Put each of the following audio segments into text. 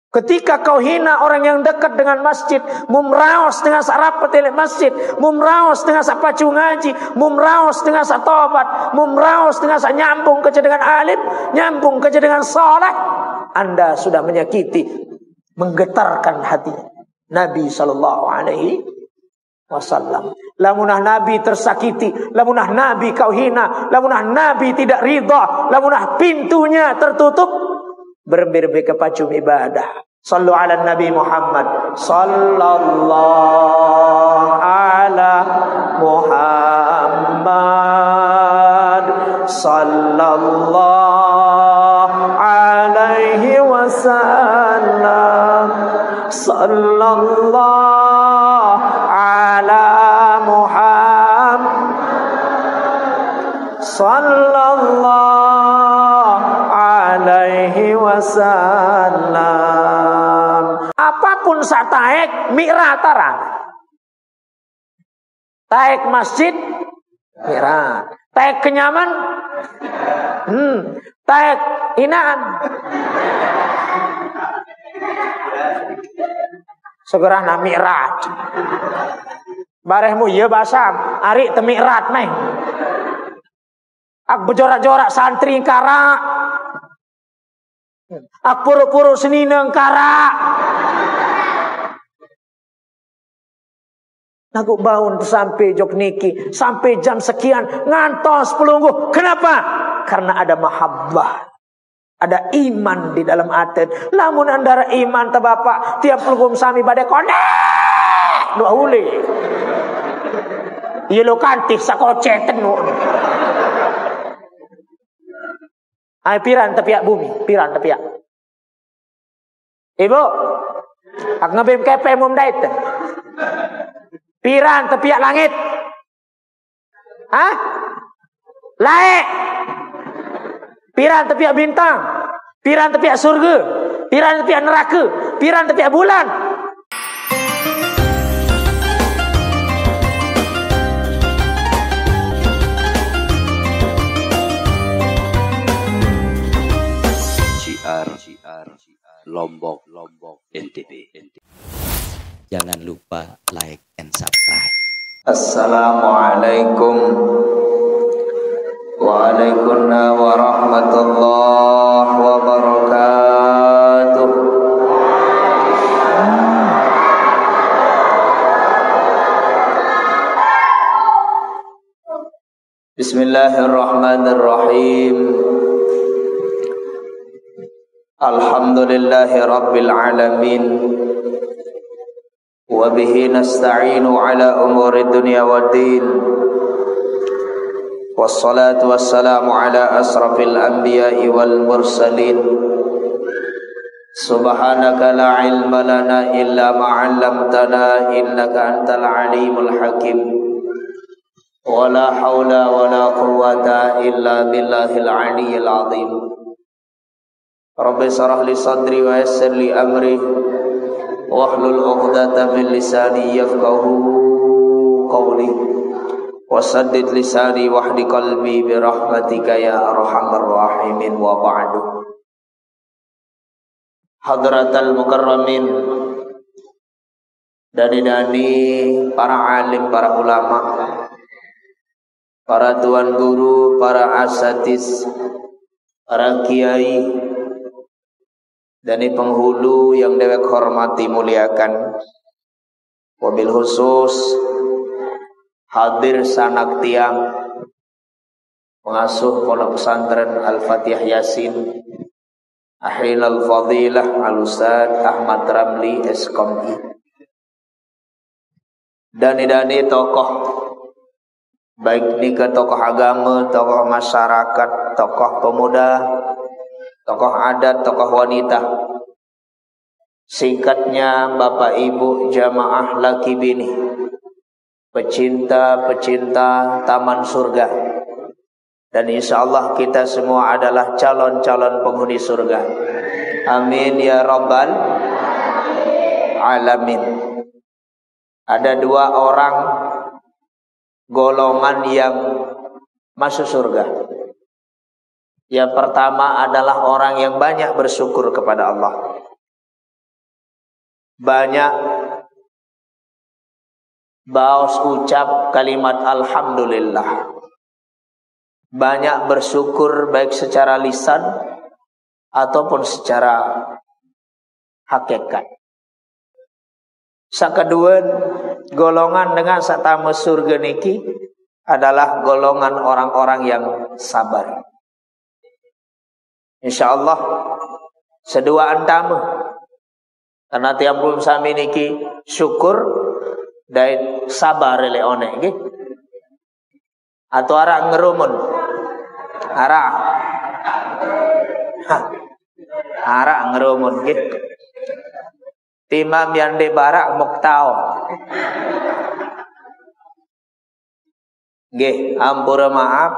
Ketika kau hina orang yang dekat dengan masjid, mumraos dengan sarapat di masjid, mumraos dengan sapacu ngaji, mumraos dengan satobat, mumraos dengan nyambung kerja dengan alim, nyambung kerja dengan salat, Anda sudah menyakiti, menggetarkan hati Nabi sallallahu alaihi wasallam. Lamunah Nabi tersakiti, lamunah Nabi kau hina, lamunah Nabi tidak ridha, lamunah pintunya tertutup, berberbe kepacum ibadah. Sallu ala Nabi Muhammad sallallahu ala Muhammad sallallahu alaihi wasallam sallallahu ala Muhammad sallallahu alaihi wasallam. Apapun sataek mi'ratara. Taek masjid mi'rat. Taek kenyaman taek inaan. Segera na mi'rat. Barehmu ye basam, ari teu mi'rat meh. Ak bejorak-jorak santri kara. Ak puru-puru senineng kara. Nagu baun sampai jok niki, sampai jam sekian ngantos pelungguh. Kenapa? Karena ada mahabbah, ada iman di dalam hati. Lamun andara iman ta bapak, tiap pelungguh sami bade kone dua uli. Ieu lo kantih sakoceten nu. Ay piran tepiak bumi, piran tepiak. Ibu, ak ngebim kepe mum dait. Piran tepiak langit. Hah? Laek. Piran tepiak bintang. Piran tepiak surga. Piran tepiak neraka. Piran tepiak bulan. Lombok, NTB. Jangan lupa like and subscribe. Assalamualaikum waalaikumsalam warahmatullahi wabarakatuh. Bismillahirrahmanirrahim. Alhamdulillahi rabbil alamin. Wa bihi nasta'inu ala umuri dunya waddin. Wassalatu wassalamu ala asrafil anbiya'i wal mursalin. Subhanaka la ilma lana illa ma 'allamtana innaka antal alimul hakim. Wa la haula wa la quwwata illa billahil aliyyil azim. Rabbi shrah li sadri wa yassir li amri wahlul 'uqdatam min lisani yafqahu qawli wasaddid lisani wahdi qalbi bi rahmatika ya arhamar rahimin wa ba'du. Hadratal mukarramin, dani-dani para alim, para ulama, para tuan guru, para asatiz, para kiai, dan penghulu yang dewek hormati muliakan. Wabil khusus hadir sanak tiang pengasuh pondok pesantren Al-Fatihah Yasin, Ahlul Fadilah Al-Ustaz Ahmad Ramli SKMI, dani-dani tokoh, baik ini ke tokoh agama, tokoh masyarakat, tokoh pemuda, tokoh adat, tokoh wanita, singkatnya Bapak Ibu jamaah laki bini, pecinta-pecinta taman surga, dan insya Allah kita semua adalah calon-calon penghuni surga. Amin ya rabbal alamin. Ada dua orang golongan yang masuk surga. Yang pertama adalah orang yang banyak bersyukur kepada Allah. banyak baos ucap kalimat alhamdulillah, banyak bersyukur baik secara lisan ataupun secara hakikat. Sakeduan golongan dengan satama surga niki adalah golongan orang-orang yang sabar. Insyaallah sedua antama karena tiap belum sami niki syukur dan sabar le one nggih. Atau ara ngerumun. Ara ngerumun nggih. Timam yang di barak muktau. Nggih, ampura maaf.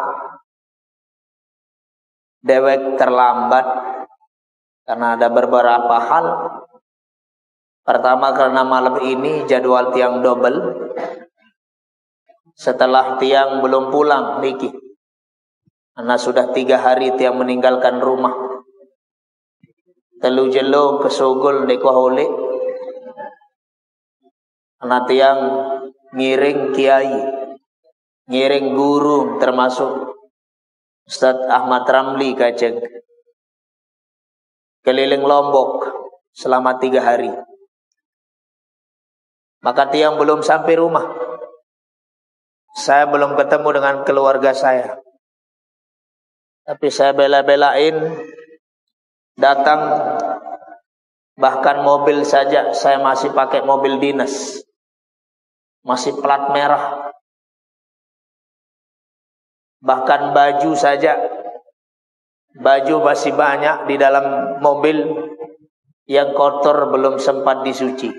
Dewek terlambat karena ada beberapa hal. Pertama karena malam ini jadwal tiang double. Setelah tiang belum pulang niki. Karena sudah 3 hari tiang meninggalkan rumah. Telu jelo kesugul dekohole. Karena tiang ngiring kiai, ngiring guru termasuk Ustaz Ahmad Ramli Kajeng keliling Lombok selama 3 hari. Maka tiang belum sampai rumah. Saya belum ketemu dengan keluarga saya. Tapi saya bela-belain datang, bahkan mobil saja saya masih pakai mobil dinas. Masih plat merah. Bahkan baju saja, baju masih banyak di dalam mobil yang kotor belum sempat disuci.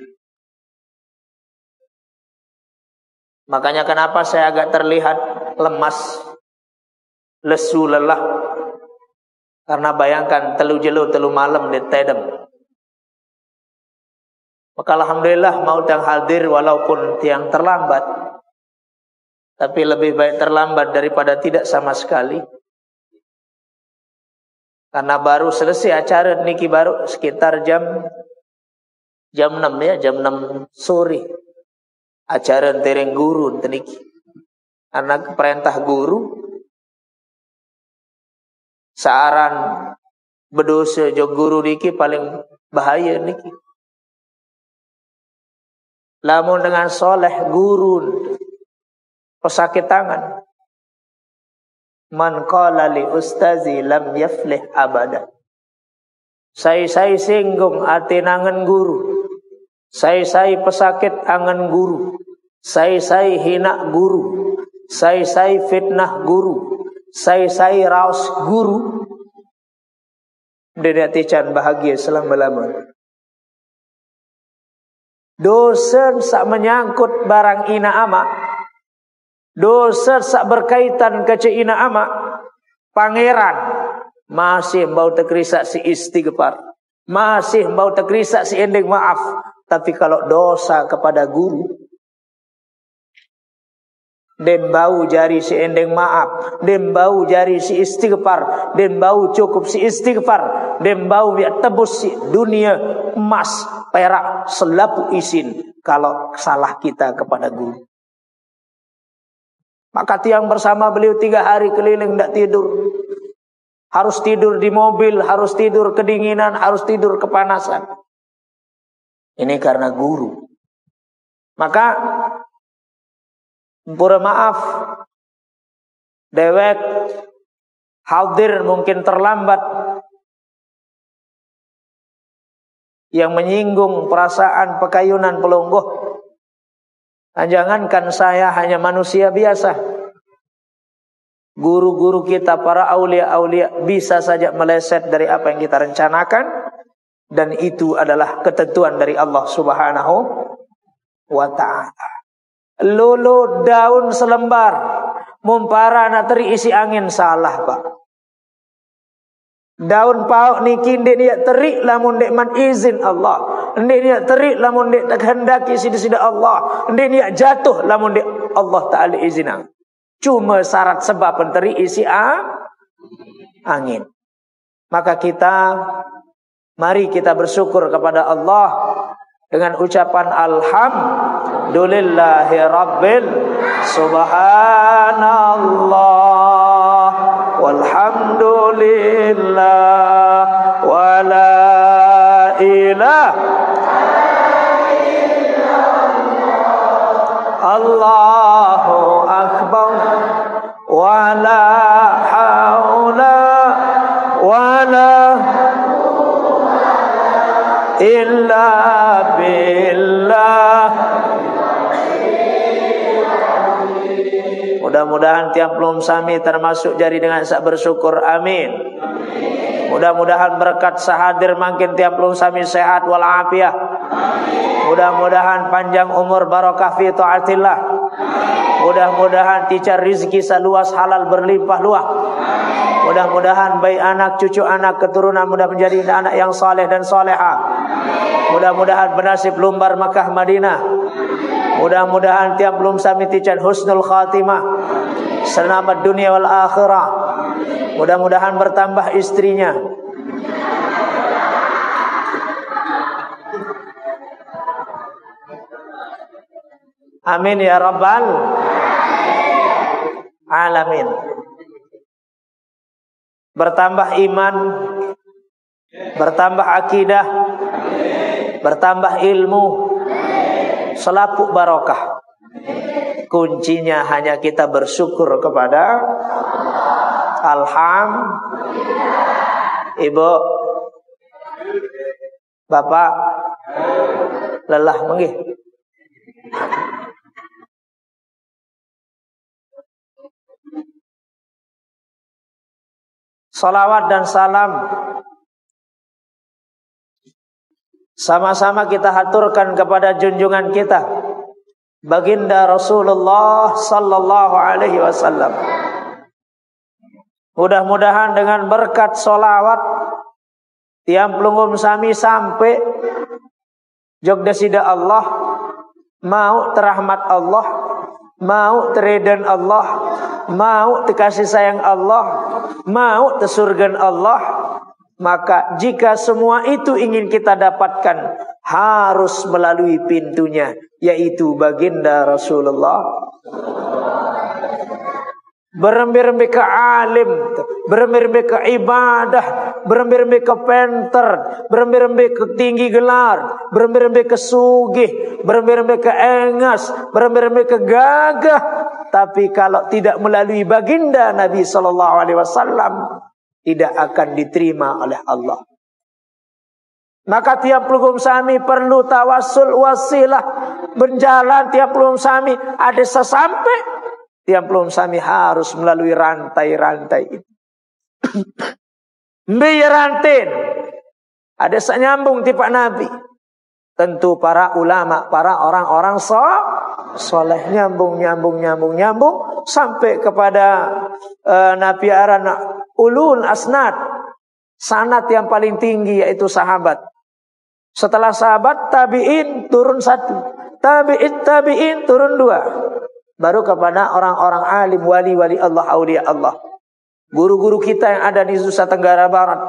Makanya kenapa saya agak terlihat lemas, lesu, lelah. Karena bayangkan telu jelo telu malam di tedem. Maka alhamdulillah mau tiang hadir walaupun tiang terlambat. Tapi lebih baik terlambat daripada tidak sama sekali. Karena baru selesai acara niki baru sekitar jam 6 ya, jam 6 sore. Acara tereng guru niki. Anak perintah guru saaran berdosa jo guru niki paling bahaya niki. Lamun dengan soleh guru pesakit tangan. Man qala li ustazi lam yaflih abada. Saya singgung ati nangan guru. Saya pesakit angan guru. Saya hina guru. Saya fitnah guru. Saya raos guru. Dia tican bahagia selama-lamanya. Dosa sak menyangkut barang ina ama. Dosa sak berkaitan ke ina ama. Pangeran masih mau tekrisa si istighfar. Masih mau tekrisa si ending maaf. Tapi kalau dosa kepada guru, den bau jari si ending maaf, den bau jari si istighfar, den bau cukup si istighfar, den bau biar tebus si dunia emas, perak, selapu isin kalau salah kita kepada guru. Maka tiang bersama beliau 3 hari keliling tidak tidur. Harus tidur di mobil, harus tidur kedinginan, harus tidur kepanasan. Ini karena guru. Maka pura maaf, dewek hadir mungkin terlambat, yang menyinggung perasaan pekayunan pelonggoh. Jangankan saya hanya manusia biasa, guru-guru kita, para aulia-aulia bisa saja meleset dari apa yang kita rencanakan, dan itu adalah ketentuan dari Allah Subhanahu wa ta'ala. Lulu daun selembar mumpara na teri isi angin salah pak. Daun pauk niki ndek dia teri lamun ndek man izin Allah. Ndek dia teri lamun ndek kehendaki sida-sida Allah. Ndek dia jatuh lamun ndek Allah Ta'ala izinang. Cuma syarat sebab teri isi angin. Maka mari kita bersyukur kepada Allah dengan ucapan alhamdulillahi rabbil subhanallah walhamdulillah wala ilaha Allahu akbar wala haula wala illa billah. Mudah-mudahan tiap belum sami termasuk jari dengan sak bersyukur, amin. Mudah-mudahan berkat sahadir makin tiap belum sami sehat walafiat. Mudah-mudahan panjang umur barokah fi taatillah. Mudah-mudahan ticar rizki seluas halal berlimpah luah. Mudah-mudahan baik anak, cucu anak, keturunan mudah menjadi anak yang saleh dan salehah. Mudah-mudahan bernasib lumbar Makkah Madinah. Mudah-mudahan tiap belum sami tican husnul khatimah, selamat dunia wal akhirah. Mudah-mudahan bertambah istrinya. Amin ya rabbal alamin. Bertambah iman, bertambah akidah, bertambah ilmu, selapuk barokah. Kuncinya hanya kita bersyukur kepada alhamdulillah. Ibu, bapak, lelah menggih. Salawat dan salam sama-sama kita haturkan kepada junjungan kita baginda Rasulullah sallallahu alaihi wasallam. Mudah-mudahan dengan berkat salawat tiang pelungum sami sampai jogda sida Allah, mau terahmat Allah, mau teredan Allah, mau dikasih sayang Allah, mau tersurgan Allah. Maka jika semua itu ingin kita dapatkan, harus melalui pintunya, yaitu baginda Rasulullah. Berembe-rembe ke alim, berembe-rembe ke ibadah, berembe-rembe ke penter, berembe-rembe ke tinggi gelar, berembe-rembe ke sugih, berembe-rembe ke engas, berembe-rembe ke gagah. Tapi kalau tidak melalui baginda Nabi sallallahu alaihi wasallam, tidak akan diterima oleh Allah. Maka tiap pelungum sami perlu tawassul wasilah, berjalan tiap pelungum sami ada sesampai. Tiap pelungum sami harus melalui rantai-rantai itu. Biar rantain ada senyambung tipe Nabi. Tentu para ulama, para orang-orang soleh nyambung sampai kepada Nabi aran ulul asnad, sanad yang paling tinggi yaitu sahabat. Setelah sahabat tabi'in turun satu, tabi'in turun dua, baru kepada orang-orang alim, wali-wali Allah, aulia Allah. Guru-guru kita yang ada di Nusa Tenggara Barat,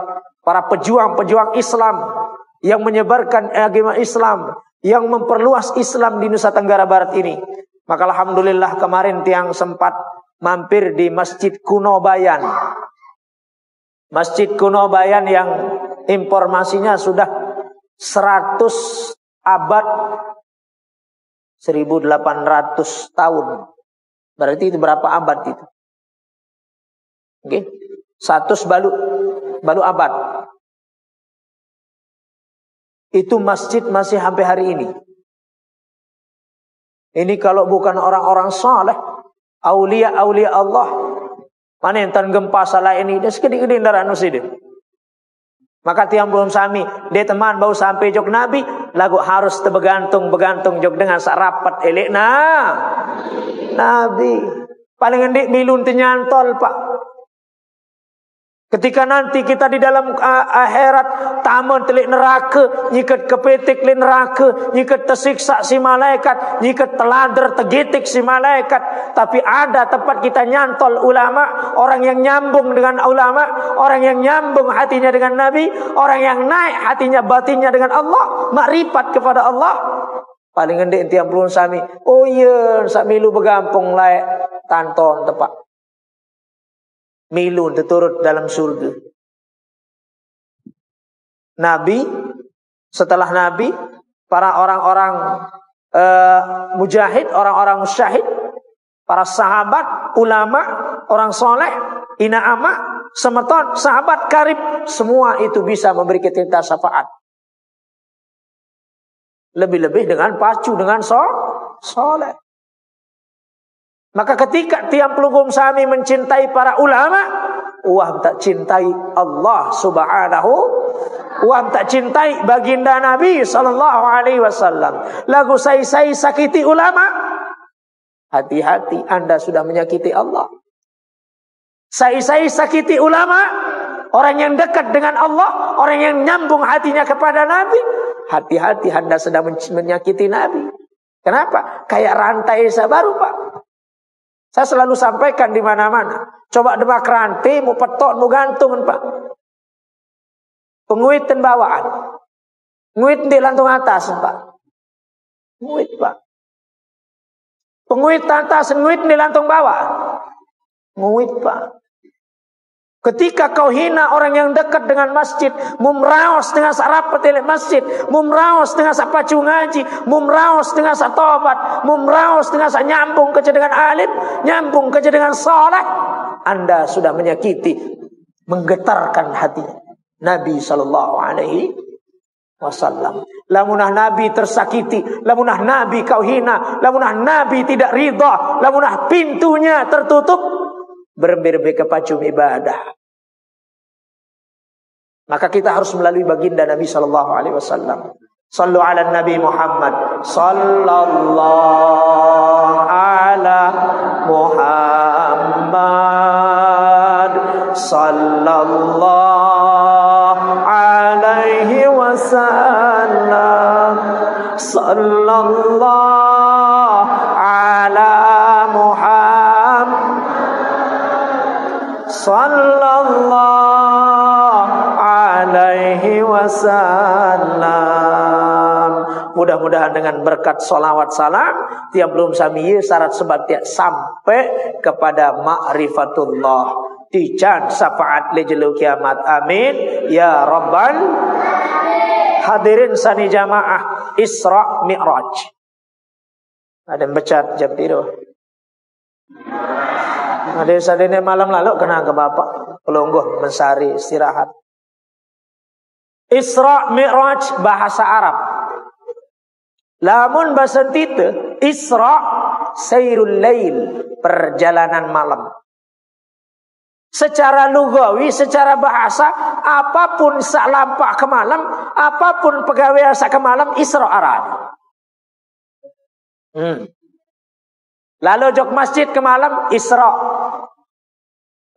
para pejuang-pejuang Islam yang menyebarkan agama Islam, yang memperluas Islam di Nusa Tenggara Barat ini. Maka alhamdulillah kemarin tiang sempat mampir di Masjid Kuno Bayan. Masjid Kuno Bayan yang informasinya sudah 100 abad, 1800 tahun. Berarti itu berapa abad itu? Oke, 100 balu abad. Itu masjid masih sampai hari ini. Ini kalau bukan orang-orang saleh, aulia-aulia Allah, mana yang tan gempa salah ini, dia segede-gede darah nusidin. Maka tiang belum sami, dia teman bau sampai jok Nabi, lagu harus terbegantung jok dengan sarapat elek Nabi. Paling ngendik milun tenyantol pak. Ketika nanti kita di dalam akhirat taman telik neraka, nyikat kepetik li neraka, nyikat tersiksa si malaikat, nyikat telader tegitik si malaikat. Tapi ada tempat kita nyantol ulama, orang yang nyambung dengan ulama, orang yang nyambung hatinya dengan Nabi, orang yang naik hatinya batinnya dengan Allah, makrifat kepada Allah. Paling ngendek tiang pelun sami. Oh iya, sak milu begampung layak tanton tepak. Milu terturut dalam surga. Nabi, setelah Nabi, para orang-orang mujahid, orang-orang syahid, para sahabat, ulama, orang soleh, inaama, semeton, sahabat karib, semua itu bisa memberi kita syafaat. Lebih-lebih dengan pacu, dengan soleh. Maka ketika tiang pelugum sami mencintai para ulama, wah tak cintai Allah subhanahu, wah tak cintai baginda Nabi sallallahu alaihi wasallam. Lagu sai-sai sakiti ulama, hati-hati Anda sudah menyakiti Allah. Sai-sai sakiti ulama, orang yang dekat dengan Allah, orang yang nyambung hatinya kepada Nabi, hati-hati Anda sedang menyakiti Nabi. Kenapa? Kayak rantai sabaru, Pak. Saya selalu sampaikan di mana-mana. Coba debak rantai, mau petok, mau gantung, Pak. Penguit dan bawaan. Nguit di lantung atas, Pak. Nguit, Pak. Penguit atas, nguit di lantung bawah. Nguit, Pak. Ketika kau hina orang yang dekat dengan masjid, mumraos dengan sarap petilek masjid, mumraos dengan sapacu ngaji, mumraos dengan satobat, mumraos dengan nyambung kerja dengan alim, nyambung kerja dengan saleh, Anda sudah menyakiti, menggetarkan hati Nabi sallallahu alaihi wasallam. Lamunah Nabi tersakiti, lamunah Nabi kau hina, lamunah Nabi tidak ridha, lamunah pintunya tertutup, berberbe kepacung ibadah. Maka kita harus melalui baginda Nabi sallallahu alaihi wasallam. Sallu ala Nabi Muhammad sallallahu ala Muhammad sallallahu alaihi wasallam. Sallallahu ala Muhammad sallallahu alaihi wasallam. Mudah-mudahan dengan berkat solawat salam tiap belum sami syarat sebab tiap sampai kepada ma'rifatullah dijan syafaat lejelu kiamat. Amin ya rabbal hadirin sani jamaah Isra Mi'raj. Ada yang becat jam tidur. Ada sadene malam lalu kena ke bapak pelungguh mensari istirahat. Isra Mi'raj bahasa Arab. Lamun bahasa tite Isra sayrul lail, perjalanan malam. Secara lugawi, secara bahasa, apapun sak lampak ke malam, apapun pegawai sak ke malam Isra Arab. Lalu jok masjid ke malam Isra.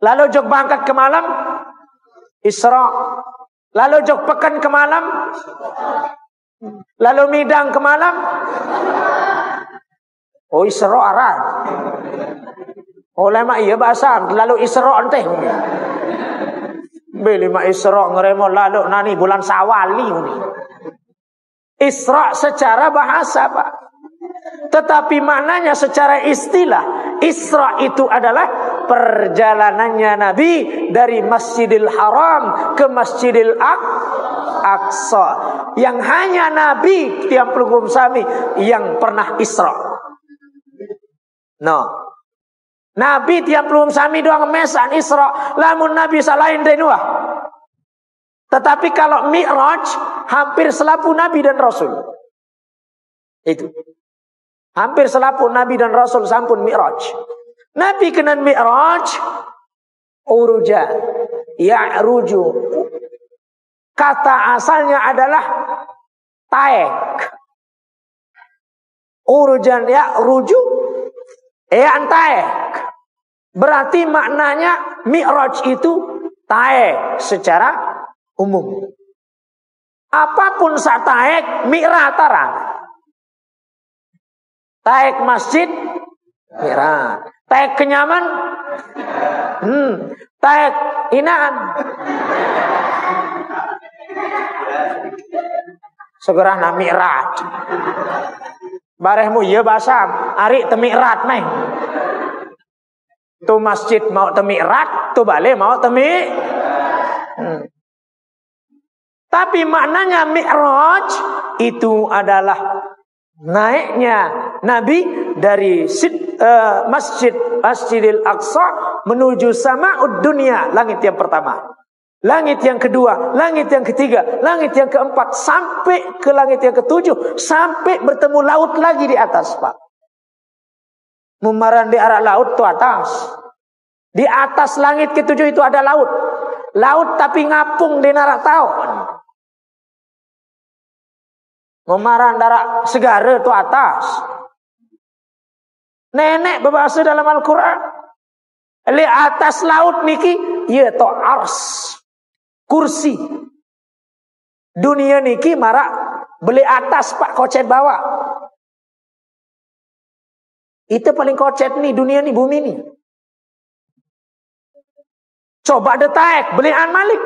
Lalu jok bangkat ke malam Isra. Lalu jok pekan ke malam, lalu midang ke malam, oh Isra Arab. Oleh mak iya bahasa, lalu Isra enteh. Beli mak Isra ngeremo lalu nani bulan Sawali ini. Isra secara bahasa, Pak. Tetapi maknanya secara istilah, Isra itu adalah perjalanannya Nabi dari Masjidil Haram ke Masjidil Aqsa. Yang hanya Nabi tiap pelugum sami yang pernah Isra. No. Nabi tiap pelugum sami doang mesan Isra. Lamun Nabi salain denuah. Tetapi kalau Mi'raj hampir selapu Nabi dan Rasul. Itu. Hampir selapu Nabi dan Rasul sampun Mi'raj. Nabi kena Mi'raj uruja, ya'ruju. Kata asalnya adalah taek. Urujan ya'ruju, taek. Berarti maknanya Mi'raj itu taek secara umum. Apapun sak taek mi'rat tarang. Taek masjid mi'rat. Taek kenyaman taek inaan. Segera mi'rat. Barehmu ya basam, ari te mi'rat meh. Tu masjid mau te mi'rat, tu balik mau te Tapi maknanya mi'raj itu adalah naiknya Nabi dari Masjidil Aqsa menuju sama'ud dunia, langit yang pertama, langit yang kedua, langit yang ketiga, langit yang keempat, sampai ke langit yang ketujuh, sampai bertemu laut lagi di atas, Pak. Mumaran di arah laut itu atas. Di atas langit ketujuh itu ada laut. Laut tapi ngapung di narak tahun. Mumaran darak segara itu atas. Nenek berbahasa dalam Al-Quran. Di atas laut niki, ya to ars. Kursi. Dunia niki marak beli atas Pak, kocet bawah. Itu paling kocet nih dunia nih, bumi nih. Coba detek belian Malik.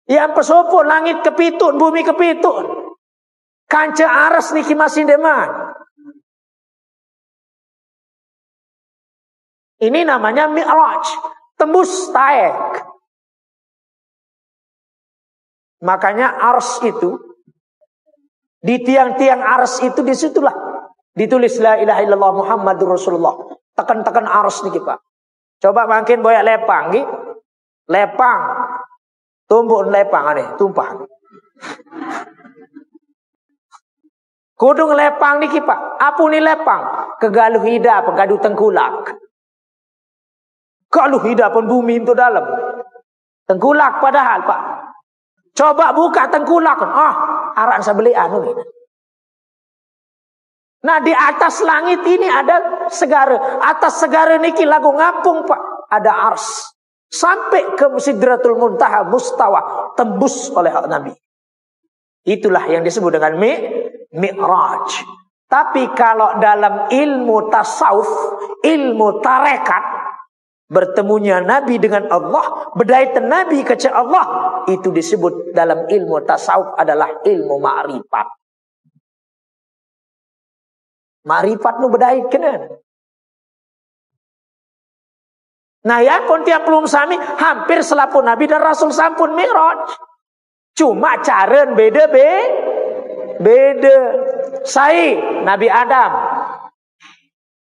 Yang pesopo langit kepitun, bumi kepitun. Kanca aras niki masih deman. Ini namanya mi'raj, tembus taek. Makanya ars itu, di tiang-tiang ars itu disitulah ditulis la ilaha illallah Muhammadur Rasulullah. Tekan-tekan ars niki Pak. Coba makin boyak lepang nggih. Lepang. Tumbuk lepang aneh, tumpah. Kudung lepang niki Pak. Apa ni lepang? Kegaluh hida pengadu tengkulak. Galuh hida pun bumi itu dalam. Tengkulak padahal Pak. Coba buka tengkulak. Arak sabeli anu ni. Nah di atas langit ini ada segara. Atas segara niki lagu ngapung Pak. Ada ars. Sampai ke Sidratul Muntaha, mustawa. Tembus oleh Nabi. Itulah yang disebut dengan mi'raj. Tapi kalau dalam ilmu tasawuf, ilmu tarekat, bertemunya Nabi dengan Allah, berdaitan Nabi ke Allah, itu disebut dalam ilmu tasawuf adalah ilmu ma'rifat. Ma'rifat nu bedait kena. Nah ya pun tiap belum sami hampir selapun Nabi dan Rasul sampun mi'raj. Cuma cara beda. Sai Nabi Adam.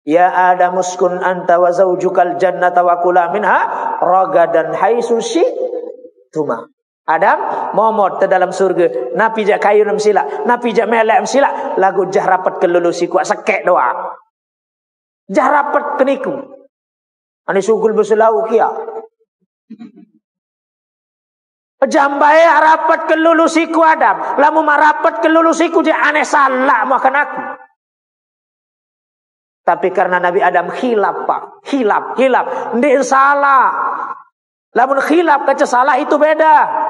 Ya Adam uskun anta wa zaujukal jannata wa kula minha ragadan haitsu syi'tuma. Adam momot ke dalam surga. Napi jak kayu nam sila, napi jak melek nam sila, lagu jah rapat kelulusi kuat sekek doa. Jah rapat keniku. Ani sugul berselau kia. Jambai rapat kelulusi ku Adam. Lamu marapat kelulusi ku dia aneh salah makan aku. Tapi karena Nabi Adam khilaf Pak, khilaf, ndik salah. Lamun khilaf kaca salah itu beda.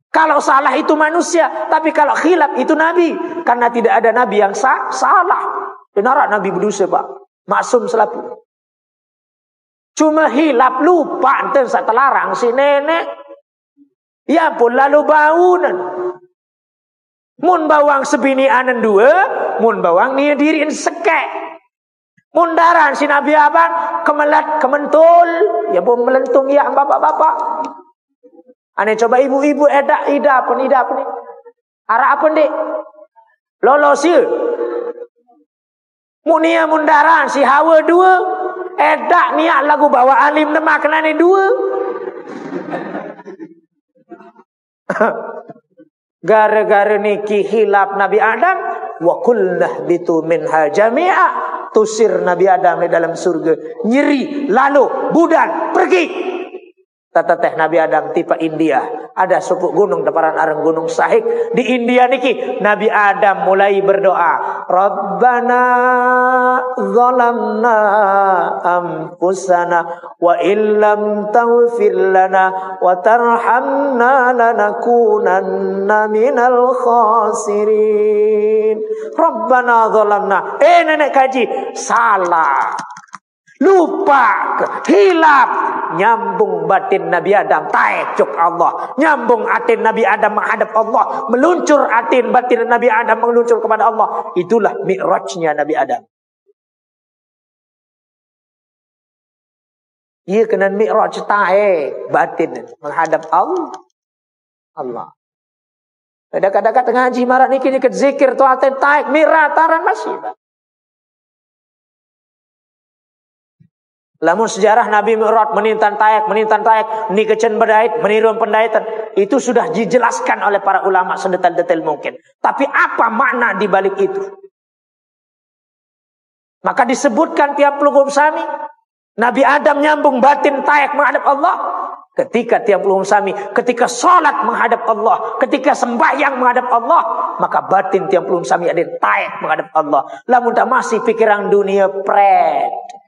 Kalau salah itu manusia, tapi kalau khilaf itu Nabi. Karena tidak ada Nabi yang salah. Benar Nabi berdosa Pak, maksum selaku. Cuma hilap lupa enten satelarang si nenek. Ya pun lalu baunan. Mun bawang sebini anen dua, mun bawang ni diriin sekek. Mundaran si Nabi Abang kemelat kementul, ya pun melentung ya bapak-bapak. Ane coba ibu-ibu ida apa ni? Arah apa ni? Lolos ya. Munia mundaran si hawa dua, edak niat lagu bawa alim demak kenane dua. Gara-gara niki hilap Nabi Adam, wa kulnah bitu minha jami'a, tusir Nabi Adam di dalam surga, nyeri, lalu budan, pergi. Tata teh Nabi Adam tipe India. Ada suku gunung deparan areng gunung Sahik. Di India niki Nabi Adam mulai berdoa. Rabbana zalamna anfusana wa illam taghfir lana wa tarhamna lanakunanna minal khasirin. Rabbana zalamna. Nenek kaji salah. Lupa, hilap, nyambung batin Nabi Adam, tajuk Allah, nyambung atin Nabi Adam menghadap Allah, meluncur atin batin Nabi Adam meluncur kepada Allah. Itulah mi'rajnya Nabi Adam. Ia kena mi'raj batin menghadap Allah. Kadang-kadang ngaji marah niki ke zikir tu atin taik mirataran masih. Lamun sejarah Nabi Mi'raj menintan tayak, ni kecen berdait, menirum pendaitan, itu sudah dijelaskan oleh para ulama sedetail-detail mungkin. Tapi apa makna di balik itu? Maka disebutkan tiap pelugum sami, Nabi Adam nyambung batin tayak menghadap Allah. Ketika tiap pelugum sami, ketika sholat menghadap Allah, ketika sembahyang menghadap Allah, maka batin tiap pelugum sami ada tayak menghadap Allah. Lamun tak masih pikiran dunia pret.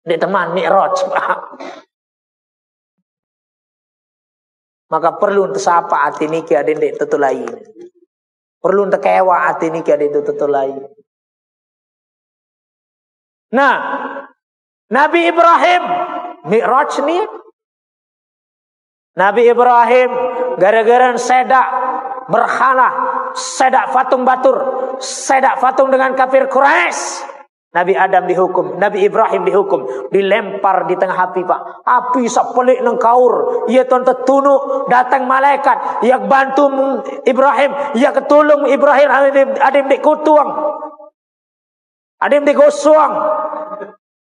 Dia teman mi'raj. Maka perlu untuk sapa hati niki ada ndek tutulai. Perlu untuk kewa hati niki ada tutulai. Nah, Nabi Ibrahim mi'raj ni. Nabi Ibrahim gara-gara sedak berhala, sedak patung batur, sedak patung dengan kafir Quraisy. Nabi Adam dihukum, Nabi Ibrahim dihukum, dilempar di tengah api, Pak. Api sapelik nang kaur, ia tuan tertunuk, datang malaikat, ia bantu Ibrahim, ia ketulung Ibrahim, adim dikutuang, adim digosong,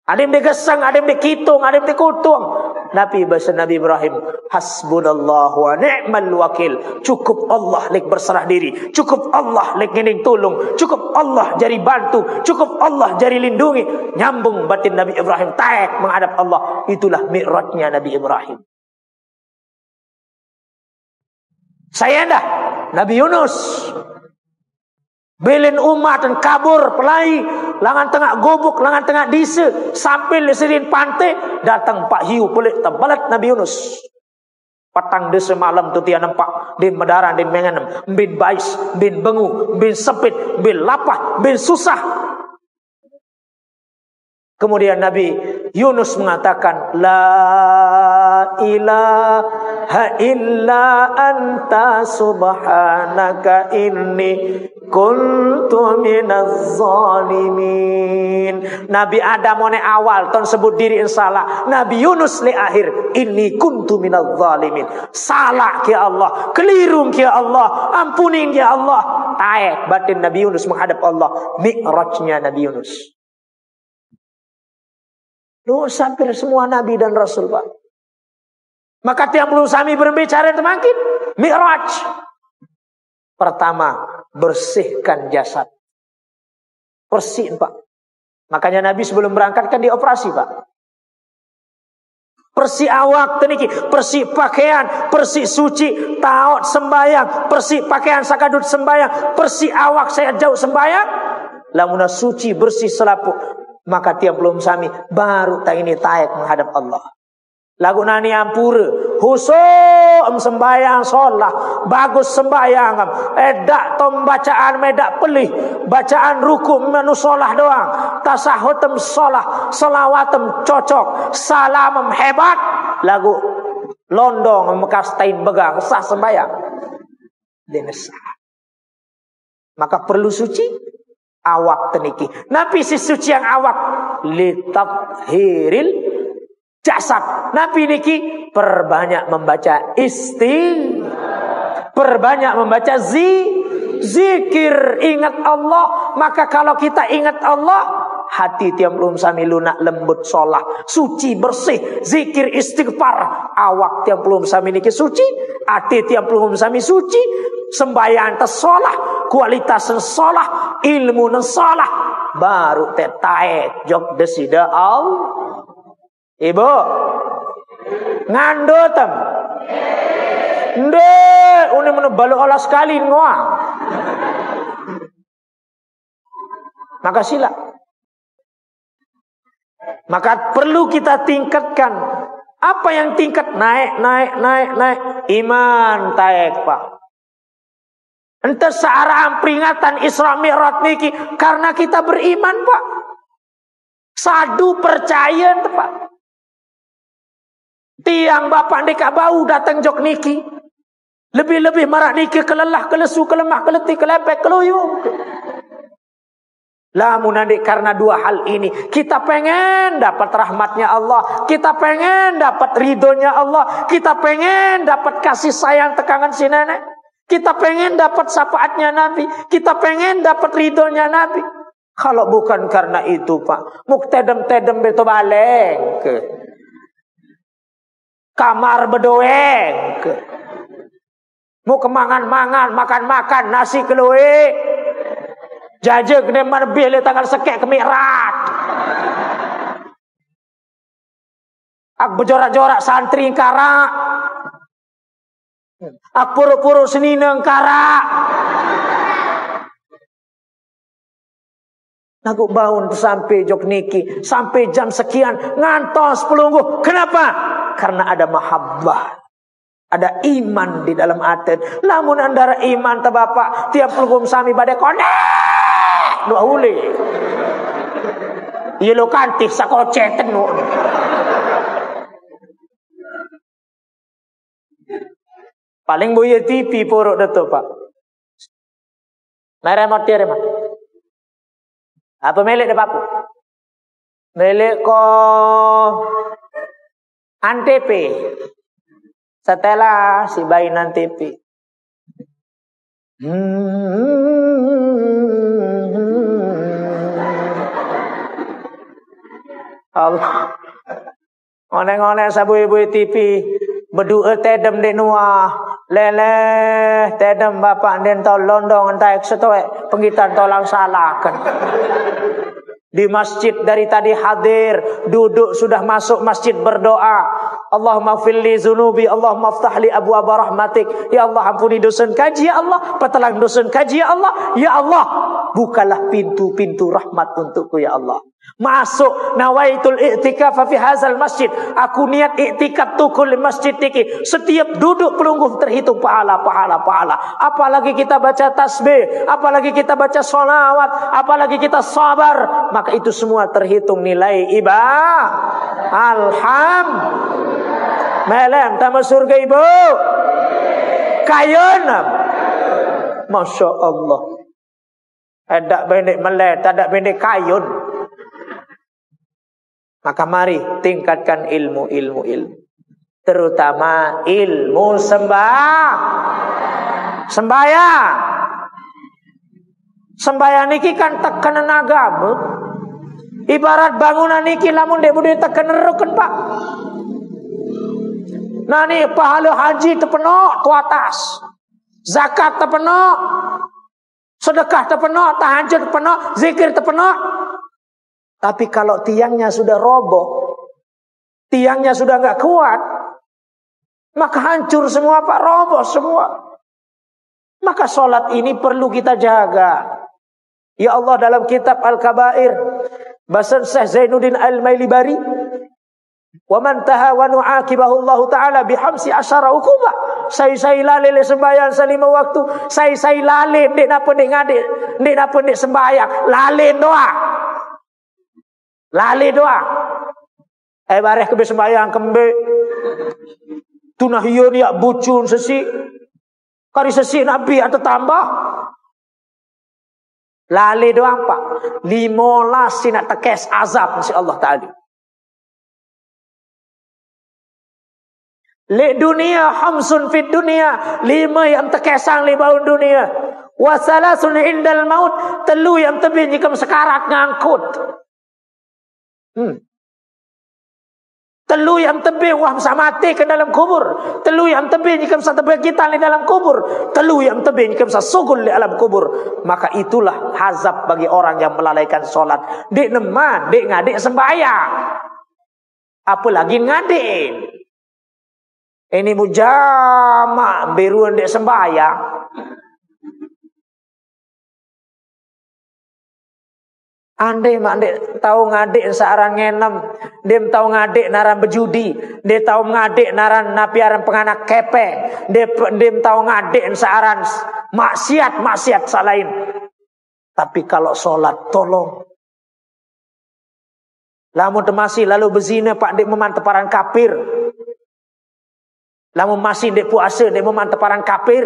adim digesang, adim dikitung, adim dikutuang. Nabi Ibrahim, hasbunallahu wa ni'mal wakil. Cukup Allah lek berserah diri, cukup Allah lek ngening tolong, cukup Allah jari bantu, cukup Allah jari lindungi. Nyambung batin Nabi Ibrahim taek menghadap Allah. Itulah mi'rajnya Nabi Ibrahim. Saya dah Nabi Yunus belin umat dan kabur pelai langan tengah gobuk, langan tengah disa, sampai leserin pantai, datang Pak Hiu pelik terbalat Nabi Yunus. Patang desa malam tu dia nampak din medaran din menganem, bin bais, bin bengu, bin sepit, bin lapah, bin susah. Kemudian Nabi Yunus mengatakan, La ilaha illa anta subhanaka inni kuntu minaz zalimin. Nabi Adam one awal ton sebut diri salah. Nabi Yunus le akhir, inni kuntu minaz zalimin. Salah ke Allah, keliru ke Allah, ampunin ke Allah. Taek batin Nabi Yunus menghadap Allah. Mi'rajnya Nabi Yunus. Lu hampir semua Nabi dan Rasul, Pak. Maka tiap belum sami berbicara semakin mi'raj. Pertama, bersihkan jasad. Bersihin, Pak. Makanya Nabi sebelum berangkat kan dioperasi, Pak. Bersih awak teniki, bersih pakaian, bersih suci, taat sembayang, bersih pakaian sakadut sembayang, bersih awak saya jauh sembayang. Lamuna suci bersih selaput. Maka tiap belum sami baru tak ini tayak menghadap Allah. Lagu nani ampura, husum sembayang solah, bagus sembayang, edak tom bacaan medak pelih, bacaan ruku menu solah doang, tasahutem solah, salawatem cocok, salamem hebat, lagu londong mekas tain begang sah sembayang. Dinesah. Maka perlu suci. Awak teniki. Nabi si suci yang awak litathiril jasad. Nabi niki perbanyak membaca perbanyak membaca zikir, ingat Allah. Maka kalau kita ingat Allah, hati tiap belum sami lunak lembut solah, suci bersih, zikir istighfar. Awak tiap belum sami niki suci, hati tiap belum sami suci, sembahyang tersolah, kualitas tersolah, ilmu tersolah, baru tetae jok desida Allah. Ibu ngandotem. Ndek, uni menebalu olah sekali ngoang. Maka sila. Maka perlu kita tingkatkan. Apa yang tingkat? Naik. Iman taek, Pak. Ente searah peringatan Isra Mi'raj niki karena kita beriman, Pak. Sadu percaya, Pak. Tiang bapak deka bau datang jok niki. Lebih-lebih marak niki kelelah, kelesu, kelemah, keletih, kelepek, keluyuk. Lamun adik karena dua hal ini kita pengen dapat rahmatnya Allah, kita pengen dapat ridhonya Allah, kita pengen dapat kasih sayang tekangan si nenek, kita pengen dapat syafaatnya Nabi, kita pengen dapat ridhonya Nabi. Kalau bukan karena itu, Pak, muktedem-tedem beto baleng ke kamar bedoeng ke mau kemangan-mangan, makan-makan nasi keluwe jajak ne marbele tanggal sekek kemirat. Ak bejorak-jorak santri karak. Ak puru-puru senineng karak. Aku bangun sampai jok niki, sampai jam sekian ngantos pelungguh. Kenapa? Karena ada mahabbah. Ada iman di dalam hati. Lamun andara iman ta bapak, tiap pelungguh sami badai konek. Dua huli. Iya lo kantih sakoceten lo. Paling boya TV porok dato, Pak. Meremot dia remat. Apa melek de papu? Melek ko Antp. Setelah si bayi Antp. Allah. Oneng-oneng sabu ibu TV berdua tedem di nuah lele tedem bapak den tol londong entai setoe penggitan tolang salahkan. Di masjid dari tadi hadir, duduk sudah masuk masjid berdoa. Allahumma fili zunubi, Allahumma aftahli abwaaba rahmatik. Ya Allah ampuni dosa kaji ya Allah, petelang dosa kaji ya Allah. Ya Allah, bukalah pintu-pintu rahmat untukku ya Allah. Masuk nawaitul i'tikaf fi hadzal masjid. Aku niat i'tikaf tukul masjid iki. Setiap duduk pelungguh terhitung pahala. Apalagi kita baca tasbih, apalagi kita baca sholawat, apalagi kita sabar, maka itu semua terhitung nilai ibadah. Alhamdulillah. Melem tamu surga ibu. Kayonam. Masya Allah. Ada pendek melek, ada pendek kayun. Maka mari tingkatkan ilmu. Terutama ilmu sembahyang. Sembahyang niki kan tekanan agama. Ibarat bangunan niki lamun dek budaya tekanan rukun, Pak. Nah ni pahala haji terpenuh tu atas. Zakat terpenuh. Sedekah terpenuh, tahajud terpenuh, zikir terpenuh. Tapi kalau tiangnya sudah roboh, tiangnya sudah nggak kuat, maka hancur semua, Pak, roboh semua. Maka sholat ini perlu kita jaga. Ya Allah, dalam kitab Al-Kabair, bahasa Syekh Zainuddin Al-Mailibari, wa man tahawanu akibahu Allah Ta'ala bihamsi asyara ukubah. Saya lalele sembahyang salima waktu, saya lalele ndek napa ndek ngadik, ndek napa ndek sembahyang, lalele doa. Lali doa. Bareh kebe sembahyang kembe. Tunahiyon ya bucun sesi. Kari sesi Nabi atau tambah. Lali doa, Pak. 15 sinak tekes azab masya Allah tadi. Li dunia hamsun fit dunia. 5 yang tekesang li baun dunia. Wasalasun indal maut. Telu yang tebih jika sekarat ngangkut. Telu yang tebih wah bisa mati ke dalam kubur. Telu yang tebih jika bisa tebih kita di dalam kubur. Telu yang tebih jika bisa sugul di dalam kubur. Maka itulah azab bagi orang yang melalaikan sholat. Dek neman, dek ngadik sembahyang. Apalagi ngadein. Ini mujama beruan dek sembahyang. Andai mak dek tahu ngadek searan ngenem, dem tahu ngadek naran berjudi, dem tahu ngadek naran napiaran penganak kepe, dem tahu ngadek searan maksiat salain. Tapi kalau sholat tolong. Lamun masih lalu berzina pak dek memantep paran kafir. Lamun masih dek puasa dek memantep paran kafir.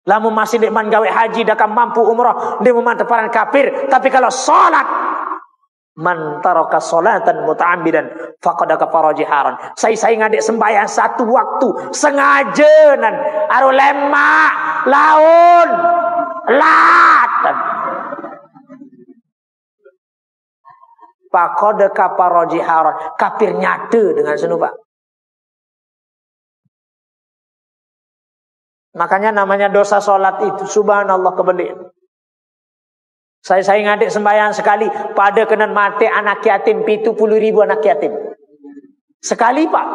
Lamun masih dek man gawe haji dakam mampu umrah dek memantep paran kafir. Tapi kalau sholat, man taraka sholatan muta'ambidan faqad kafara jiharan. Saya ngadek sembahyang satu waktu sengaja nan aru lemak laun latan. Faqad kafara jiharan, kafir nyata dengan senupa. Makanya namanya dosa sholat itu. Subhanallah kebelian. Saya ngadek sembahyang sekali. Pada kena mati anak yatim 70.000 anak yatim. Sekali pak.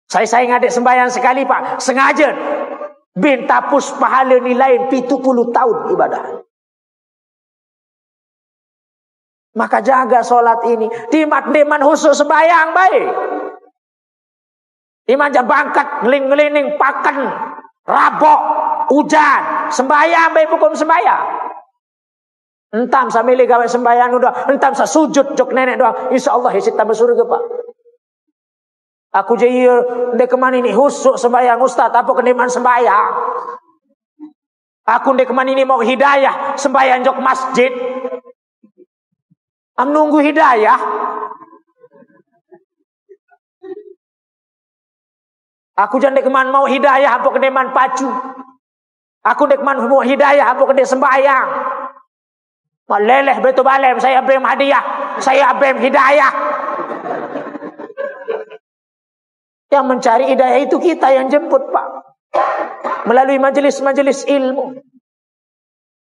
Saya ngadek sembahyang sekali pak. Sengaja. Bin tapus pahala nilai 70 tahun ibadah. Maka jaga sholat ini. Dimat-diman khusus sembahyang baik. Iman bangkat ngeling-ngelining pakan rabok hujan sembahyang baik hukum sembahyang. Entam sambil gawe sembahyang udah, entam sa sujud jok nenek doang. Insyaallah hisit tambah surga pak. Aku jadi ndek kemana ini husuk sembahyang ustaz apa kendiman sembahyang. Aku ndek kemana ini mau hidayah sembahyang jok masjid. Am nunggu hidayah. Aku jangan keman mau hidayah apa kedeman pacu. Aku keman mau hidayah apa kede sembahyang. Maleleh betul balem saya bem hadiah, saya bem hidayah. Yang mencari hidayah itu kita yang jemput pak. Melalui majelis-majelis ilmu.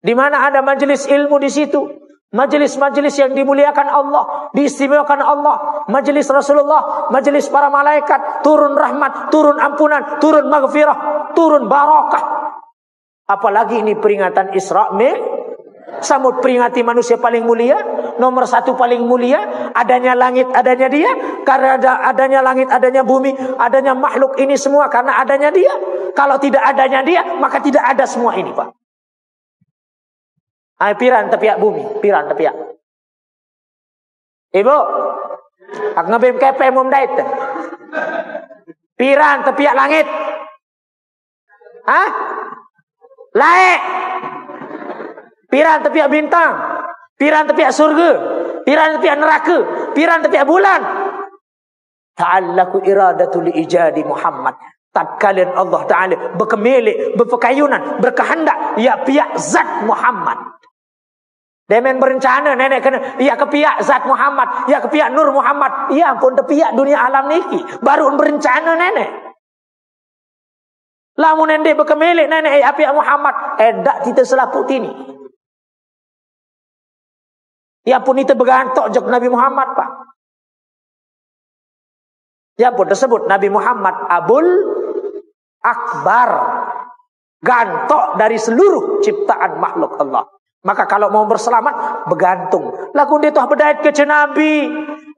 Di mana ada majelis ilmu di situ. Majelis-majelis yang dimuliakan Allah, diistimewakan Allah, majelis Rasulullah, majelis para malaikat, turun rahmat, turun ampunan, turun maghfirah, turun barakah. Apalagi ini peringatan Isra Samud peringati manusia paling mulia, nomor satu paling mulia, adanya langit, adanya dia, karena adanya langit, adanya bumi, adanya makhluk ini semua karena adanya dia. Kalau tidak adanya dia, maka tidak ada semua ini pak. Piran tepiak bumi, piran tepiak. Ibu, aku ngebim kepe mum dait. Piran tepiak langit. Hah? Laek. Piran tepiak bintang. Piran tepiak surga. Piran tepiak neraka. Piran tepiak bulan. Ta'allaku iradatul ijadi Muhammad. Tatkala Allah Ta'ala berkemilik, berpekayunan, berkehendak, ya pihak zat Muhammad. Demen berencana nenek kena ya ke pihak zat Muhammad, ya ke pihak Nur Muhammad, ya pun ke pihak dunia alam niki baru berencana nenek. Lamun nenek berkemilik nenek ya pihak Muhammad, edak kita selaput ini. Ya pun itu bergantok jok Nabi Muhammad pak. Ya pun tersebut Nabi Muhammad Abul Akbar, gantok dari seluruh ciptaan makhluk Allah. Maka kalau mau berselamat, bergantung. Lagu dia tuh berdait ke Nabi.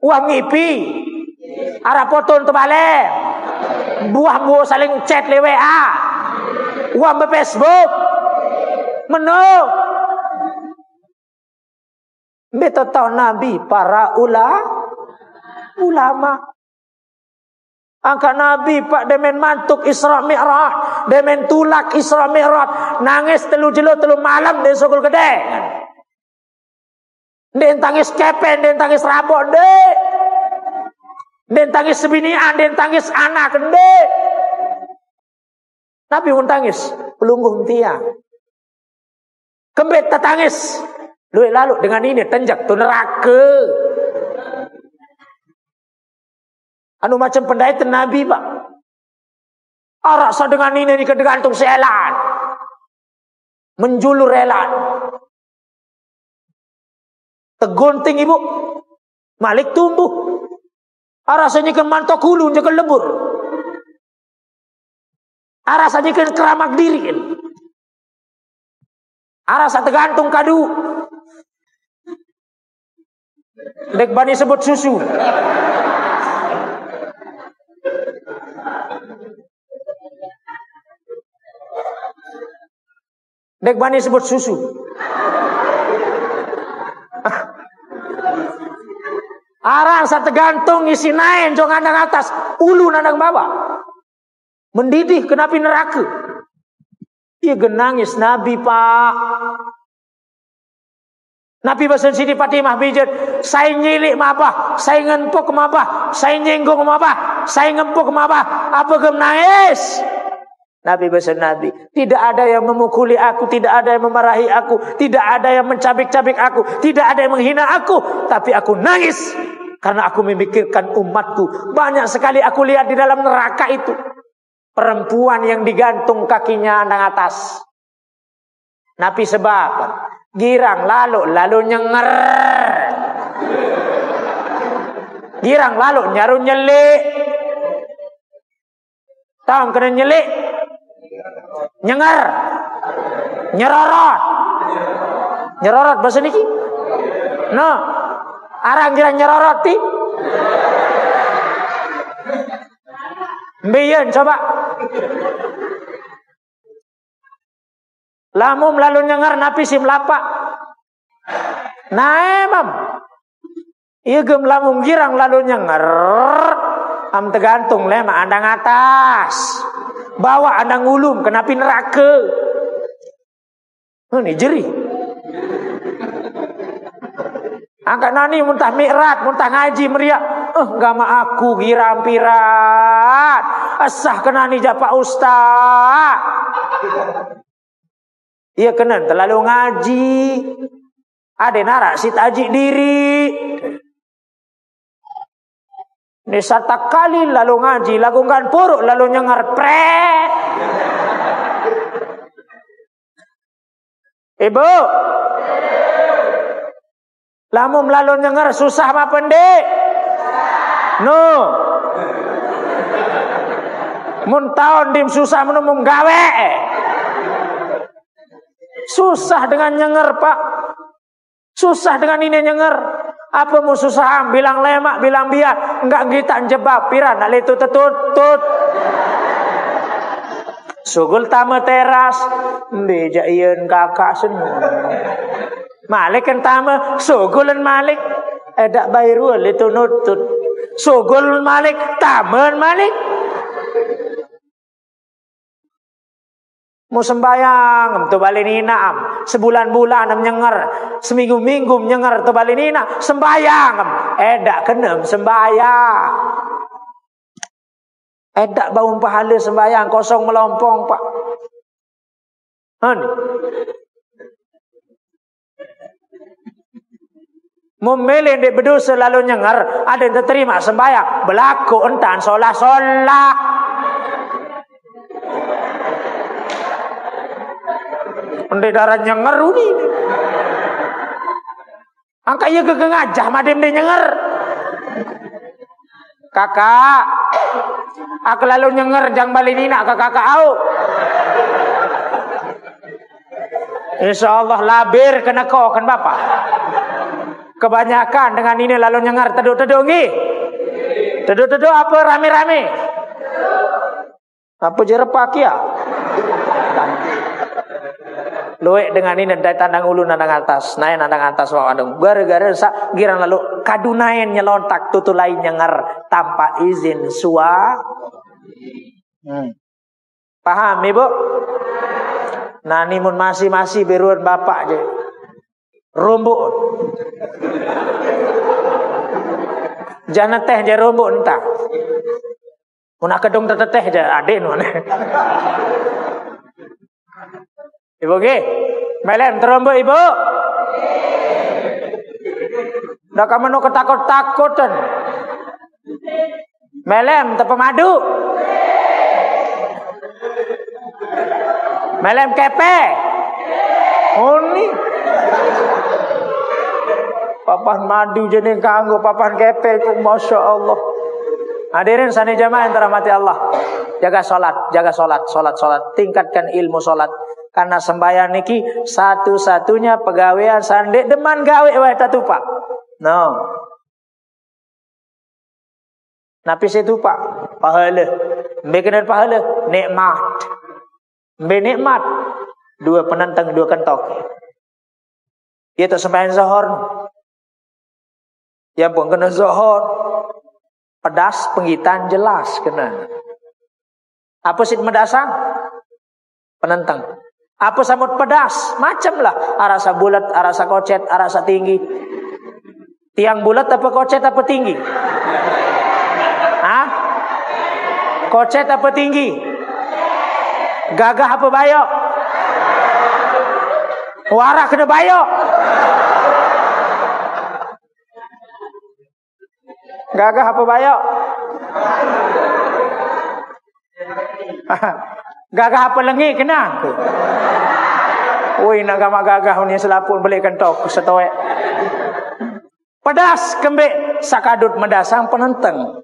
Wah ngipi. Arah potong terbalik. Buah saling chat le WA. Wah be Facebook. Meno. Beto tahu Nabi para ulama. Angka Nabi pak demen mantuk Isra Mi'raj, demen tulak Isra Mi'raj, nangis telu jelo telu malam di sokul gede. Den tangis kepen, den tangis rabok dek. Den tangis sebinian, den tangis anak dek. Nabi pun tangis, pelungguh tiang. Kembet tak tangis. Lalu dengan ini tenjak tu neraka. Anu macam pendaitan Nabi pak. Rasa dengan ini kegantung selan. Menjulur relan. Tegunting ibu. Malik tumbuh. Rasanya kan mantok hulu, jangan lebur. Rasanya kan keramak diri. Rasa tergantung kadu. Dek bani sebut susu. Dek bani sebut susu. Arang sa tergantung isi naen jong andang atas, ulu nandang bawah. Mendidih kenapi neraka. Ia genangis Nabi pak. Nabi basan Siti Fatimah bijat, saya nyilik mabah, saya ngempuk mabah, saya nyenggung mabah, saya ngempuk mabah, apa gem nangis? Nabi basan Nabi, tidak ada yang memukuli aku, tidak ada yang memarahi aku, tidak ada yang mencabik-cabik aku, tidak ada yang menghina aku, tapi aku nangis karena aku memikirkan umatku. Banyak sekali aku lihat di dalam neraka itu perempuan yang digantung kakinya andang atas. Nabi sebab girang lalu nyenger. Girang lalu nyaru nyelik. Tahu kena nyelik? Nyenger. Nyerorot. Nyerorot bahasa niki? No. Arang girang nyerorot ti? Mbiyen coba. Lamum lalu nyengar napi sim lapak. Nah mam. Iya gem lamum girang lalu nyengar. Am tergantung lema andang atas. Bawa andang ulum kenapi neraka. Ini jeri. Angkat nani muntah mi'rat, muntah ngaji meriak. Gama aku girang pirat. Asah kenani japa ustaz. Iya kenan terlalu ngaji. Ada narak si taji diri. Ini satu kali lalu ngaji, lakukan puruk lalu nyengar pret. Ibu, lamun lalu nyengar susah apa pendek? No. Mun tahun dim susah menumum gawe. Susah dengan nyengar pak. Susah dengan ini nyengar. Apa mu susah? Bilang lemak, bilang biar. Enggak kita jebab. Piran, nak itu tetut. Sugul tama teras. Beja iyan kakak semua. Malik kan tama. Sugulan malik. Edak bayrul itu nutut. Sugul malik. Taman malik. Mau sembayang, tu balinina am. Sebulan-bulan am nyengar, seminggu-minggu nyengar tu balinina, sembayang am. Edak kenem sembayang. Edak bau pahala sembayang kosong melompong pak. Hani. Memilih di berdosa lalu nyengar, ada yang terima sembayang, berlaku entan solah-solah. Ndek darah nyengar ni. Angka ia gegengajah madem dia nyengar. Kakak, aku lalu nyengar jang balinina ke kakak au. Insyaallah labir kena kau kan bapak. Kebanyakan dengan ini lalu nyengar teduh-teduh nggih. Teduh-teduh apa rame-rame? Apa jerepak ya? Loek dengan ini dari tandang ulu nandang atas, naik nandang atas wae adung. Gara-gara sa girang lalu kadunaen nyelontak tutu lain nyengar tanpa izin Paham ibu? Nani mun masih beruan bapak je. Rumbuk. Jangan teh je rumbuk entah. Mun akedong teteh je aden mana. Ibu ke? Melem terombo ibu? Dah kamu nak ketakut-takutan. Melem tepa madu? Melem kepe? Oh ni. papan madu jenis kanggo papan kepel tu, Masya Allah. Hadirin sani jamaah yang dirahmati Allah. Jaga solat. Tingkatkan ilmu solat. Karena sembahyang niki satu-satunya pegawaian sandek deman gawe wae tatupak. No. Napi setupak pahala. Mbekena pahala nikmat. Nikmat dua penentang dua kentok. Itu sembahyang zuhur. Yang pun kena zuhur. Pedas penghitan jelas kena. Apa sih medasang? Penentang. Apa samut pedas? Macam lah. Arasa bulat, arasa kocet, arasa tinggi. Tiang bulat apa kocet apa tinggi? Hah? Kocet apa tinggi? Gagah apa bayok? Warah kena bayok. Gagah apa bayok? Gagah apa lengi kena? Woi nagama gagah ni selapun beli kentok setoek. Pedas kembek sakadut medasang penentang.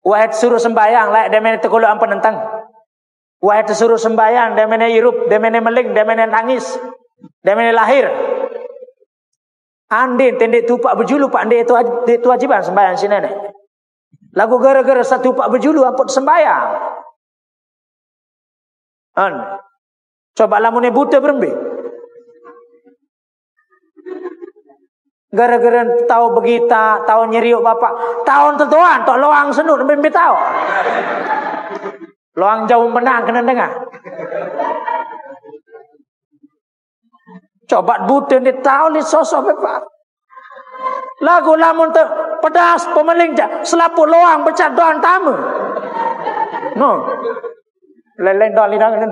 Wahid suruh sembayang lek demene tekuluan penentang. Wahid suruh sembayang demene irup, demene meling, demene nangis, demene lahir. Andin tendek tupak berjulu pak ande itu wajiban sembayang si nenek. Lagu gara-gara satu tupak berjulu ampun sembayang. Coba lamune buta berembe. Gara-gara tahu begita, tahu nyeriuk bapak, tahun tentuan tok loang senut berembe tahu. Loang jauh menang kena dengar. Coba buta ni tahu ni sosok bapak. Lagu lamun tu pedas pemeling selaput loang becat doan tamu. No. Lain doan lidang kan.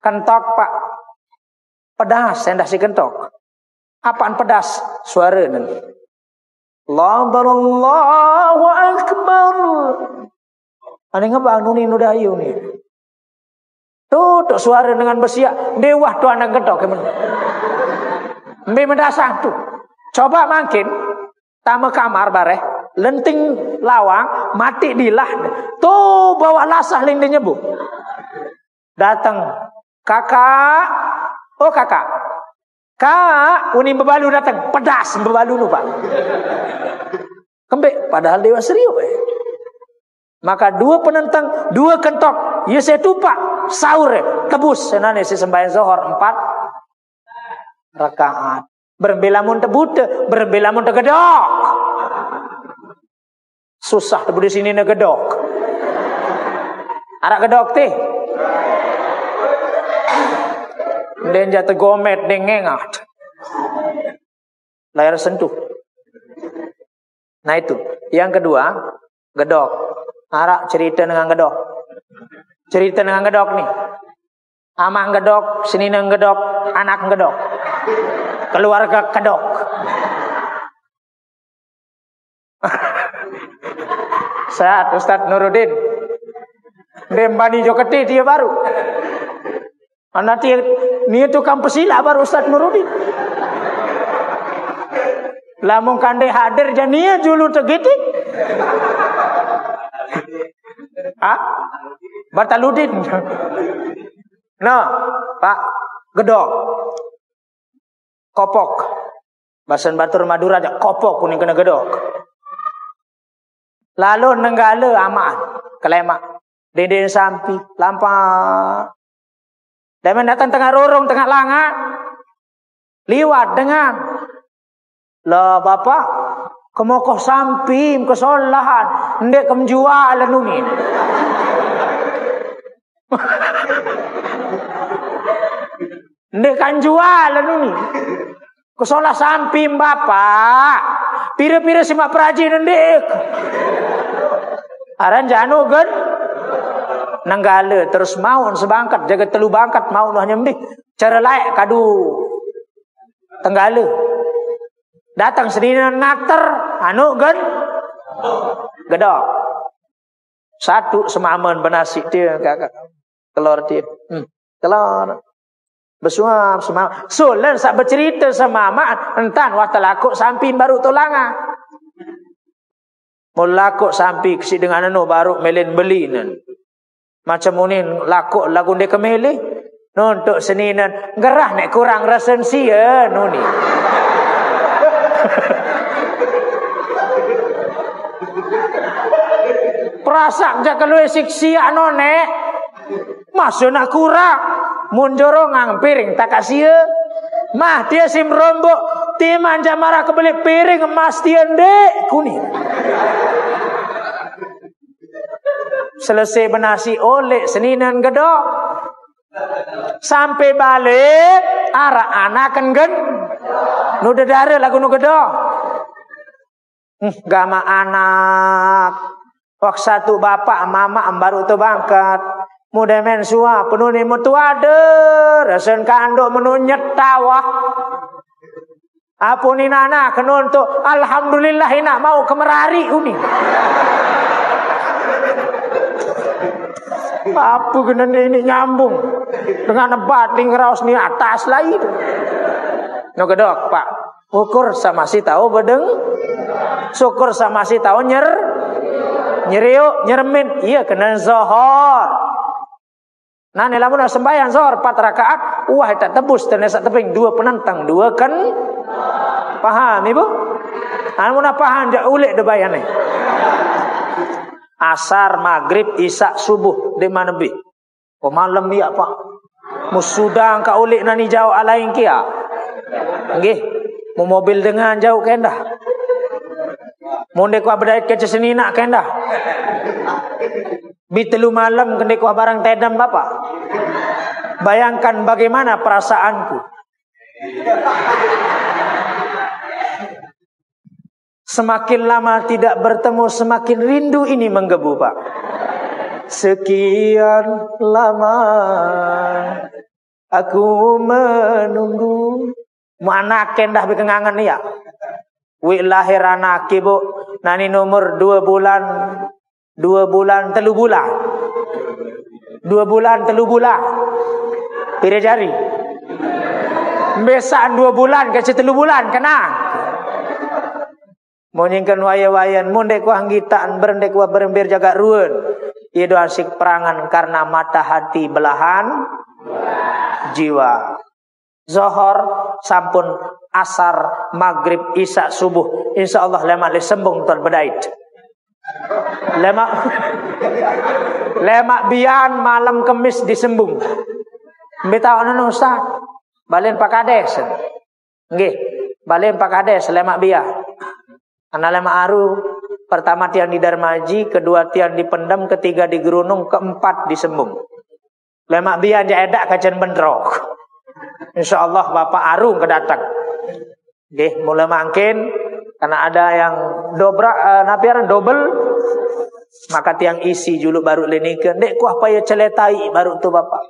Kentok pak. Pedas sendah si kentok. Apaan pedas? Suara nan. Allahu akbar. Ani ngabang nuni nudayu ni. Tuh suara dengan bersiak. Dewah tu anak kentok kemen. Mbe mendasang tu. Coba makin tama kamar bareh. Lenting lawang mati dilah. Tuh bawa lasah ling dia nyebu. Datang kakak. Oh kakak. Kak, uni bebalu datang. Pedas bebalu nu pak. Kembek padahal dewa serius Maka dua penentang, dua kentok. Ya saya tupak sahur tebus senane si sembahyang zuhur 4 rakaat. Berbelamun tebuta, berbelamun tegedok. Susah tebu di sini negedok. Arak gedok teh. Den jatuh gomet dengengat. Layar sentuh. Nah itu. Yang kedua, gedok. Arak cerita dengan gedok. Cerita dengan gedok nih. Amak gedok, senina gedok, anak gedok. Keluarga kedok. Saat Ustaz Nuruddin Dembani Joketi dia baru. Nanti ni tukang pesila baru Ustaz Nuruddin. Lamun kande hadir jania julu tegiti. Ah? Bataludin. Nah, Pak gedok. Kopok. Basan Batur Madura aja kopok kuning kena gedok. Lalu nenggala amaan kelemak. Deden sampi lampah. Dan datang tengah rorong tengah langat. Liwat dengan lah bapak kemokoh sampi kesolahan ndek kemjual nunin. Ndek kan jual nunin. Kesolah sampi bapak. Pira-pira simak perajin ndek. Aran janu kan nanggala terus mau sebangkat jaga telu bangkat mau noh nyembih cara layak kadu tenggala datang sedina nater anu kan gedok satu semaman benasi dia kakak telur dia telur Bersuam semama. Solen sak bercerita sama mak entan wah telakuk sampai baru tolanga. Mulakuk sampai kesi dengan anu baru melin beli nan. Macam munin lakuk lagu de kemeli. Nontok seninan gerah nek kurang resensi ya nuni. Perasak jak kalau siksi anone. Masuk nak kurang. Munjoro ngang piring tak kasih mah dia sim rombok timan jamara kebeli piring emas dia ndek kuning selesai benasi oleh seninan gedok sampai balik arah anakan gen nu dedare lagu nu gedok gama anak waktu satu bapak mama baru tu bangkat muda mensua penuh ni mutu ada rasen kandok menu nyetawah apa ni nana kena untuk alhamdulillah nak mau kemerari uni apa kena ini nyambung dengan bating raus ni atas lain no gedok pak ukur sama si tahu bedeng syukur sama si tahu nyeriuk nyermin iya kena zohor. Nah, ni lamun sembahyang zuhur 4 rakaat, wah tak tebus ternesak teping 2 penentang 2 kan. Paham ibu? Amun paham jak ulik de bayane. Asar, maghrib, isya, subuh di mana bi? Oh malam dia pak. Musudang ka ulik nani jauh alain kia. Nggih, mu mobil dengan jauh kendah. Monde ku abdai ke senina kendah. Bitelu malam kene ku barang tedam bapak. Bayangkan bagaimana perasaanku. Semakin lama tidak bertemu semakin rindu ini menggebu pak. Sekian lama aku menunggu. Mana kendah bikengangan ya. Wi lahir anak ibu. Nani nomor 2 bulan. 2 bulan 3 bulan. 2 bulan 3 bulan. Pira jari. Besaan 2 bulan ke 3 bulan kena. Monyengkan waya-wayan mondek ku hanggitaan berendek ku berembir jaga ruun. Ieu doa sik perangan karena mata hati belahan jiwa. Zuhur sampun asar maghrib isya subuh insyaallah lemak le sembung tuan bedait. Lemak bian malam kemis disembung. Mbetaw anu Ustaz. Balen Pak Kades. Nggih, balen Pak Kades lemak bian. Ana lemak aru pertama tiang di Darmaji, kedua tiang di Pendem, ketiga di Gerunung, keempat disembung. Lemak bian jaedak kajen bendrok. Insyaallah Bapak Arung kedatang. Nggih, mulai mangkin karena ada yang napiaran double maka tiang isi julu baru lenikeun. Dek ku apa ya celetai baru tu bapak.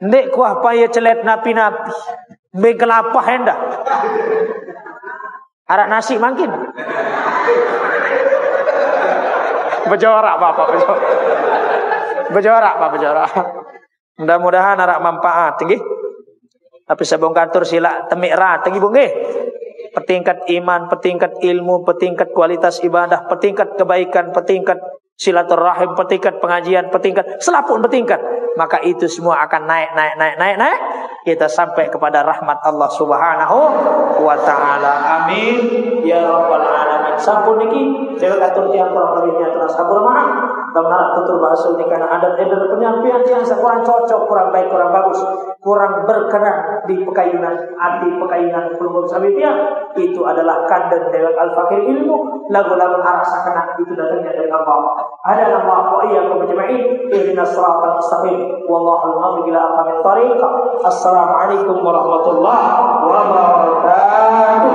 Dek ku apa ya celet napi-napi. Be kelapa hendak. Arak nasi mangkin. Bejorak bapak bejorak. Bejorak pak bejorak. Mudah-mudahan arak manfaat nggih. Tapi sabung kantor sila temik ra tengi bu nggih. Petingkat iman, petingkat ilmu, petingkat kualitas ibadah, petingkat kebaikan, petingkat silaturahim, petingkat pengajian, petingkat selapun petingkat. Maka itu semua akan naik. Kita sampai kepada rahmat Allah Subhanahu wa taala. Amin ya rabbal alamin. Sampun niki jaga atur tiang kurang lebihnya terus sabar mah. Benar tutur bahasa ini karena adat penyampaian yang kurang cocok, kurang baik, kurang bagus, kurang berkenan di pekayunan anti pekayunan pelunggup sabitia itu adalah kandan dewek al-fakir ilmu lagu-lagu arasa kena itu datangnya dari Allah. Ada nama wa iyyakum ajma'in ihdinas siratal mustaqim wallahu al-muwaffiq ila aqwamit thariq. Assalamualaikum warahmatullahi wabarakatuh.